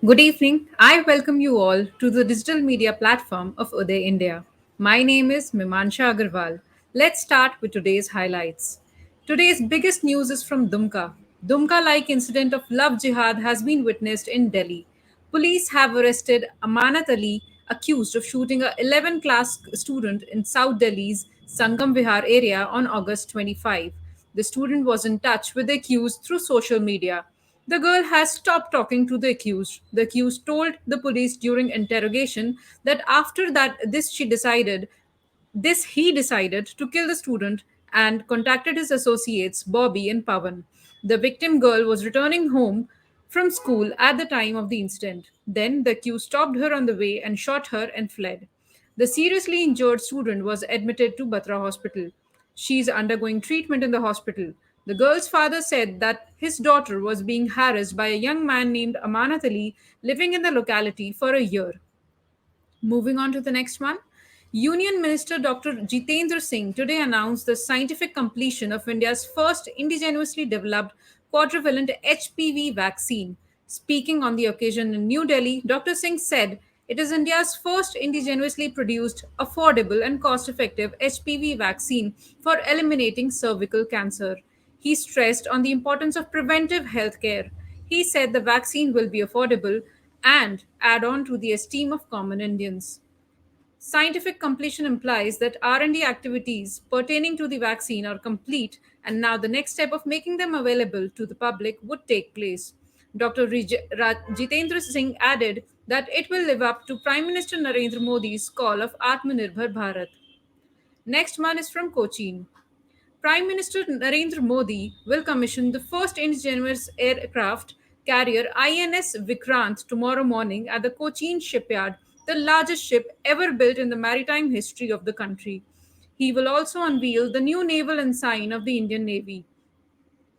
Good evening. I welcome you all to the digital media platform of Uday India. My name is Mimansha Agarwal. Let's start with today's highlights. Today's biggest news is from DUMKA. DUMKA-like incident of love jihad has been witnessed in Delhi. Police have arrested Amanat Ali, accused of shooting a 11th class student in South Delhi's Sangam Vihar area on August 25. The student was in touch with the accused through social media. The girl has stopped talking to the accused. The accused told the police during interrogation that after that this he decided to kill the student and contacted his associates Bobby and Pavan. The victim girl was returning home from school at the time of the incident. Then the accused stopped her on the way and shot her and fled. The seriously injured student was admitted to Batra Hospital. She is undergoing treatment in the hospital. The girl's father said that his daughter was being harassed by a young man named Amanat Ali living in the locality for a year. Moving on to the next one. Union Minister Dr. Jitendra Singh today announced the scientific completion of India's first indigenously developed quadrivalent HPV vaccine. Speaking on the occasion in New Delhi, Dr. Singh said it is India's first indigenously produced, affordable, and cost effective HPV vaccine for eliminating cervical cancer. He stressed on the importance of preventive health care. He said the vaccine will be affordable and add on to the esteem of common Indians. Scientific completion implies that R&D activities pertaining to the vaccine are complete and now the next step of making them available to the public would take place. Dr. Jitendra Singh added that it will live up to Prime Minister Narendra Modi's call of Atmanirbhar Bharat. Next one is from Cochin. Prime Minister Narendra Modi will commission the first indigenous aircraft carrier INS Vikrant tomorrow morning at the Cochin shipyard, the largest ship ever built in the maritime history of the country. He will also unveil the new naval ensign of the Indian Navy.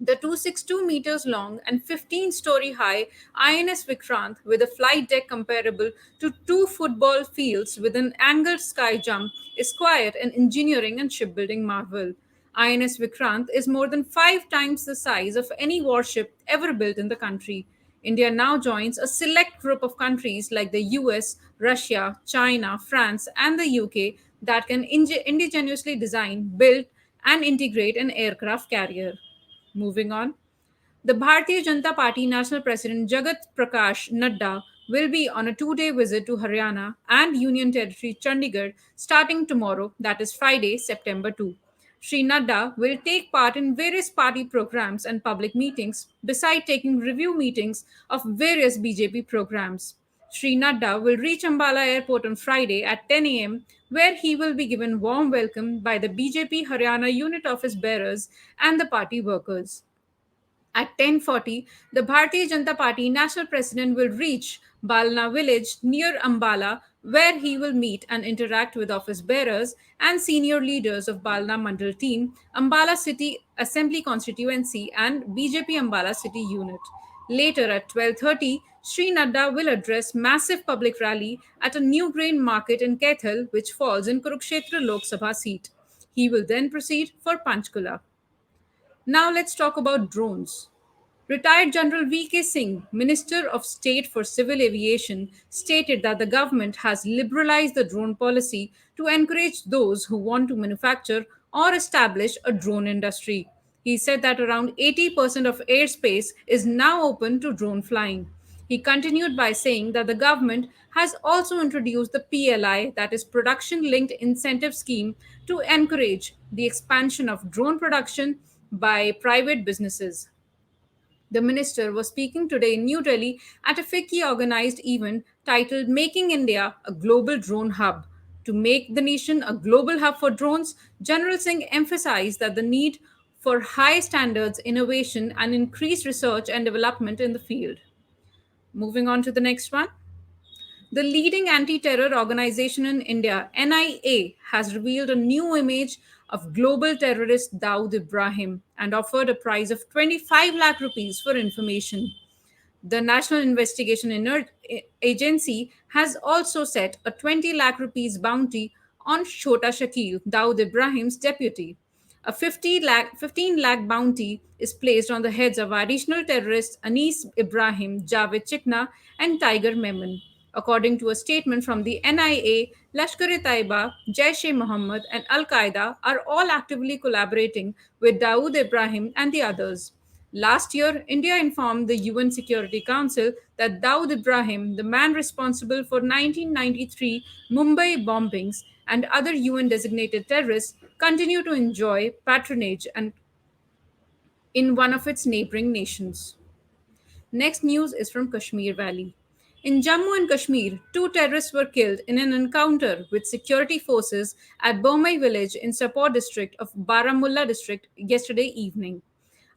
The 262 meters long and 15-story high INS Vikrant, with a flight deck comparable to two football fields with an angled sky jump, is quite an engineering and shipbuilding marvel. INS Vikrant is more than 5 times the size of any warship ever built in the country. India now joins a select group of countries like the US, Russia, China, France, and the UK that can indigenously design, build, and integrate an aircraft carrier. Moving on. The Bharatiya Janata Party National President Jagat Prakash Nadda will be on a 2 day visit to Haryana and Union Territory Chandigarh starting tomorrow, that is Friday, September 2. Sri Nadda will take part in various party programs and public meetings, beside taking review meetings of various BJP programs. Sri Nadda will reach Ambala Airport on Friday at 10 a.m., where he will be given warm welcome by the BJP Haryana unit office bearers and the party workers. At 10:40, the Bharatiya Janata Party national president will reach Balna village near Ambala, where he will meet and interact with office bearers and senior leaders of Balna Mandal team, Ambala City Assembly constituency, and BJP Ambala City unit. Later at 12:30, Sri Nadda will address massive public rally at a new grain market in Kaithal, which falls in Kurukshetra Lok Sabha seat. He will then proceed for Panchkula. Now let's talk about drones. Retired General V.K. Singh, Minister of State for Civil Aviation, stated that the government has liberalized the drone policy to encourage those who want to manufacture or establish a drone industry. He said that around 80% of airspace is now open to drone flying. He continued by saying that the government has also introduced the PLI, that is Production Linked Incentive Scheme, to encourage the expansion of drone production by private businesses. The minister was speaking today in New Delhi at a FICCI organized event titled Making India a Global Drone Hub. To make the nation a global hub for drones, General Singh emphasized that the need for high standards, innovation, and increased research and development in the field. Moving on to the next one. The leading anti terror organization in India, NIA, has revealed a new image of global terrorist Dawood Ibrahim and offered a prize of 25 lakh rupees for information. The National Investigation Agency has also set a 20 lakh rupees bounty on Shota Shakil, Dawood Ibrahim's deputy. A 15 lakh bounty is placed on the heads of additional terrorists Anis Ibrahim, Javed Chikna, and Tiger Memon. According to a statement from the NIA, Lashkar-e-Taiba, Jaish-e-Mohammed, and Al-Qaeda are all actively collaborating with Dawood Ibrahim and the others. Last year, India informed the UN Security Council that Dawood Ibrahim, the man responsible for 1993 Mumbai bombings and other UN designated terrorists, continue to enjoy patronage and in one of its neighboring nations. Next news is from Kashmir Valley. In Jammu and Kashmir, two terrorists were killed in an encounter with security forces at Bomai village in Sapor district of Baramulla district yesterday evening.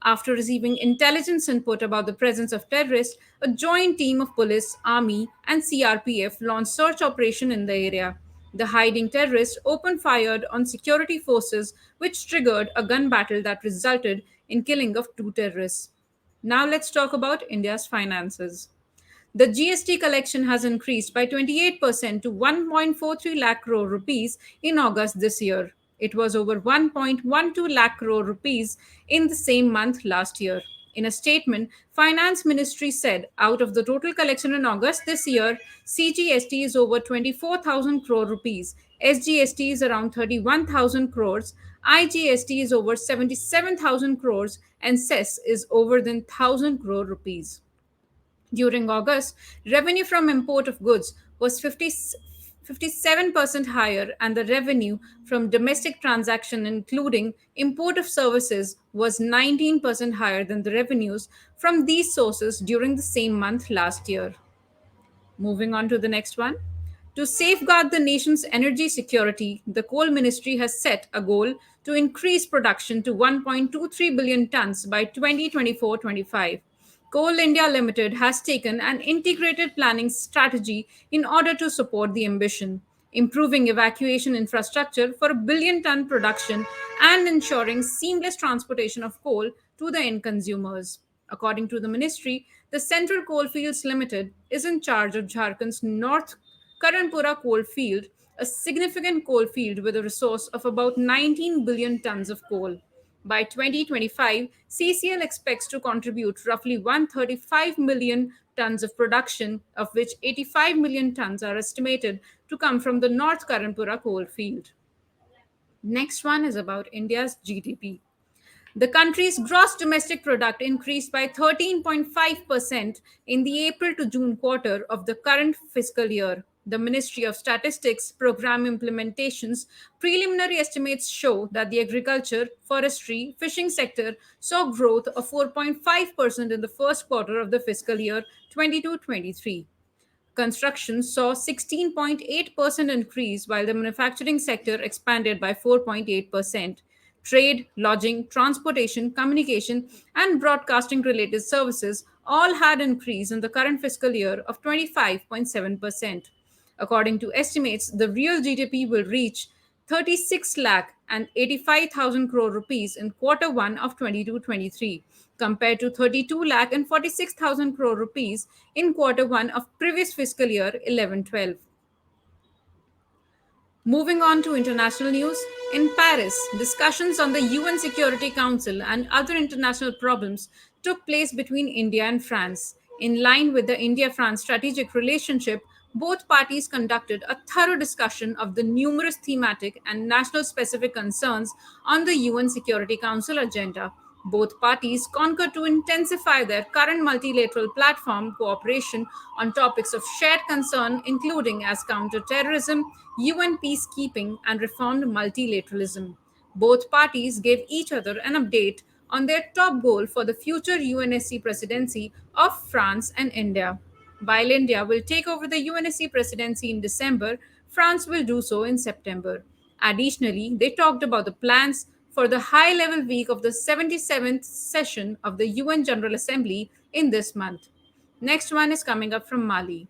After receiving intelligence input about the presence of terrorists, a joint team of police, army, and CRPF launched search operation in the area. The hiding terrorists opened fire on security forces, which triggered a gun battle that resulted in killing of two terrorists. Now let's talk about India's finances. The GST collection has increased by 28% to 1.43 lakh crore rupees in August this year. It was over 1.12 lakh crore rupees in the same month last year. In a statement, Finance Ministry said out of the total collection in August this year, CGST is over 24,000 crore rupees, SGST is around 31,000 crores, IGST is over 77,000 crores, and cess is over than 1,000 crore rupees. During August, revenue from import of goods was 57% higher, and the revenue from domestic transaction, including import of services, was 19% higher than the revenues from these sources during the same month last year. Moving on to the next one. To safeguard the nation's energy security, the Coal Ministry has set a goal to increase production to 1.23 billion tons by 2024-25. Coal India Limited has taken an integrated planning strategy in order to support the ambition, improving evacuation infrastructure for a billion ton production and ensuring seamless transportation of coal to the end consumers. According to the ministry, the Central Coalfields Limited is in charge of Jharkhand's North Karanpura coal field, a significant coal field with a resource of about 19 billion tons of coal. By 2025, CCL expects to contribute roughly 135 million tons of production, of which 85 million tons are estimated to come from the North Karanpura coal field. Next one is about India's GDP. The country's gross domestic product increased by 13.5% in the April to June quarter of the current fiscal year. The Ministry of Statistics program implementation's preliminary estimates show that the agriculture, forestry, fishing sector saw growth of 4.5% in the first quarter of the fiscal year 22-23. Construction saw 16.8% increase while the manufacturing sector expanded by 4.8%. Trade, lodging, transportation, communication, and broadcasting related services all had increase in the current fiscal year of 25.7%. According to estimates, the real GDP will reach 36 lakh and 85,000 crore rupees in quarter 1 of 22-23 compared to 32 lakh and 46,000 crore rupees in quarter 1 of previous fiscal year 11-12. Moving on to international news, in Paris, discussions on the UN Security Council and other international problems took place between India and France. In line with the India France strategic relationship, both parties conducted a thorough discussion of the numerous thematic and national specific concerns on the UN Security Council agenda. Both parties concurred to intensify their current multilateral platform cooperation on topics of shared concern, including as counterterrorism, UN peacekeeping, and reformed multilateralism. Both parties gave each other an update on their top goal for the future UNSC presidency of France and India. While India will take over the UNSC presidency in December, France will do so in September. Additionally, they talked about the plans for the high level week of the 77th session of the UN General Assembly in this month. Next one is coming up from Mali.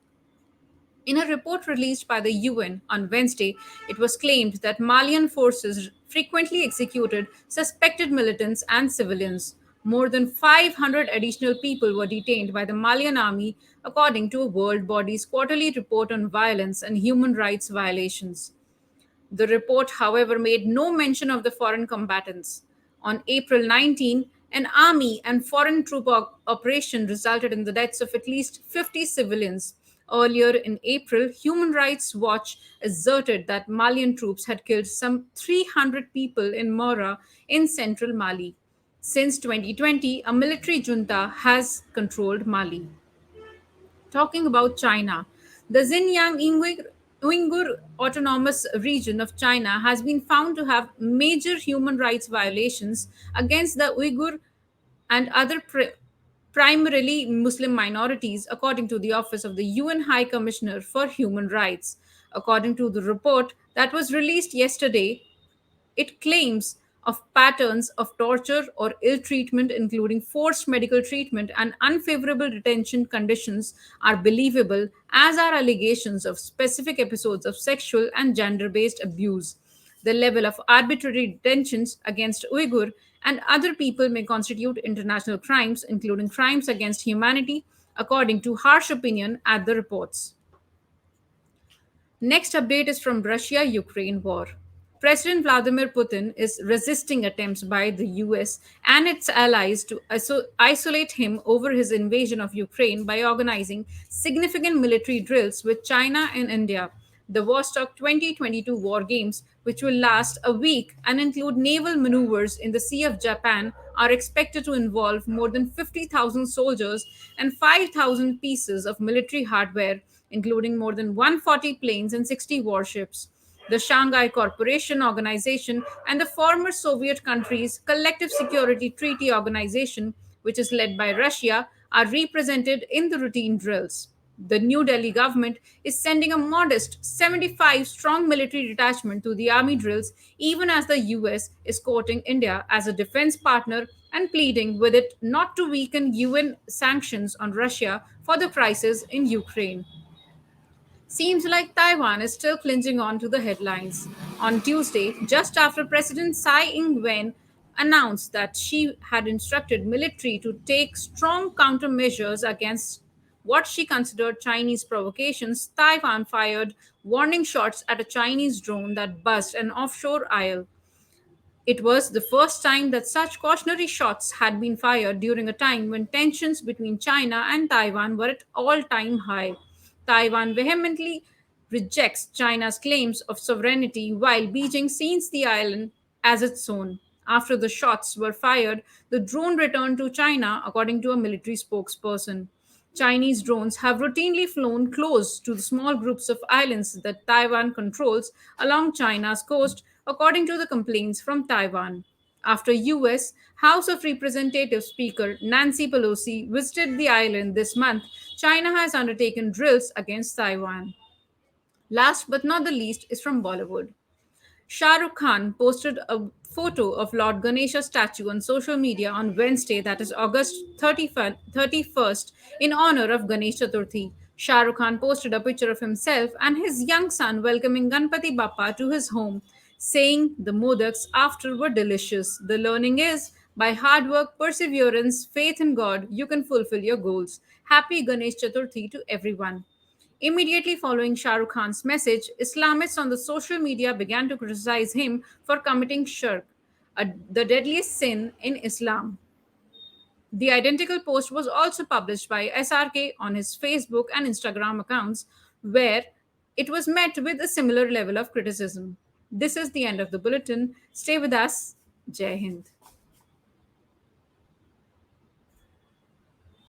In a report released by the UN on Wednesday, it was claimed that Malian forces frequently executed suspected militants and civilians. More than 500 additional people were detained by the Malian army, according to a world body's quarterly report on violence and human rights violations. The report, however, made no mention of the foreign combatants. On April 19, an army and foreign troop operation resulted in the deaths of at least 50 civilians. Earlier in April, Human Rights Watch asserted that Malian troops had killed some 300 people in Mora in central Mali. Since 2020, a military junta has controlled Mali. Talking about China, the Xinjiang Uyghur Autonomous Region of China has been found to have major human rights violations against the Uyghur and other primarily Muslim minorities, according to the Office of the UN High Commissioner for Human Rights. According to the report that was released yesterday, it claims of patterns of torture or ill treatment, including forced medical treatment and unfavorable detention conditions, are believable, as are allegations of specific episodes of sexual and gender based abuse. The level of arbitrary detentions against Uyghur and other people may constitute international crimes, including crimes against humanity, according to harsh opinion at the reports. Next update is from Russia Ukraine war. President Vladimir Putin is resisting attempts by the US and its allies to isolate him over his invasion of Ukraine by organizing significant military drills with China and India. The Vostok 2022 war games, which will last a week and include naval maneuvers in the Sea of Japan, are expected to involve more than 50,000 soldiers and 5,000 pieces of military hardware, including more than 140 planes and 60 warships. The Shanghai Cooperation Organization and the former Soviet countries' Collective Security Treaty Organization, which is led by Russia, are represented in the routine drills. The New Delhi government is sending a modest 75 strong military detachment to the army drills, even as the US is quoting India as a defense partner and pleading with it not to weaken UN sanctions on Russia for the crisis in Ukraine. Seems like Taiwan is still clinging on to the headlines. On Tuesday, just after President Tsai Ing wen announced that she had instructed military to take strong countermeasures against what she considered Chinese provocations, Taiwan fired warning shots at a Chinese drone that buzzed an offshore isle. It was the first time that such cautionary shots had been fired during a time when tensions between China and Taiwan were at all time high. Taiwan vehemently rejects China's claims of sovereignty while Beijing sees the island as its own. After the shots were fired, the drone returned to China, according to a military spokesperson. Chinese drones have routinely flown close to the small groups of islands that Taiwan controls along China's coast, according to the complaints from Taiwan. After US House of Representatives Speaker Nancy Pelosi visited the island this month, China has undertaken drills against Taiwan. Last but not the least is from Bollywood. Shah Rukh Khan posted a photo of Lord Ganesha's statue on social media on Wednesday, that is August 31st, in honor of Ganesh Chaturthi. Shah Rukh Khan posted a picture of himself and his young son welcoming Ganpati Bappa to his home, saying the modaks after were delicious. The learning is by hard work, perseverance, faith in God, you can fulfill your goals. Happy Ganesh Chaturthi to everyone. Immediately following Shah Rukh Khan's message, Islamists on the social media began to criticize him for committing shirk, the deadliest sin in Islam. The identical post was also published by SRK on his Facebook and Instagram accounts, where it was met with a similar level of criticism. This is the end of the bulletin. Stay with us. Jai Hind.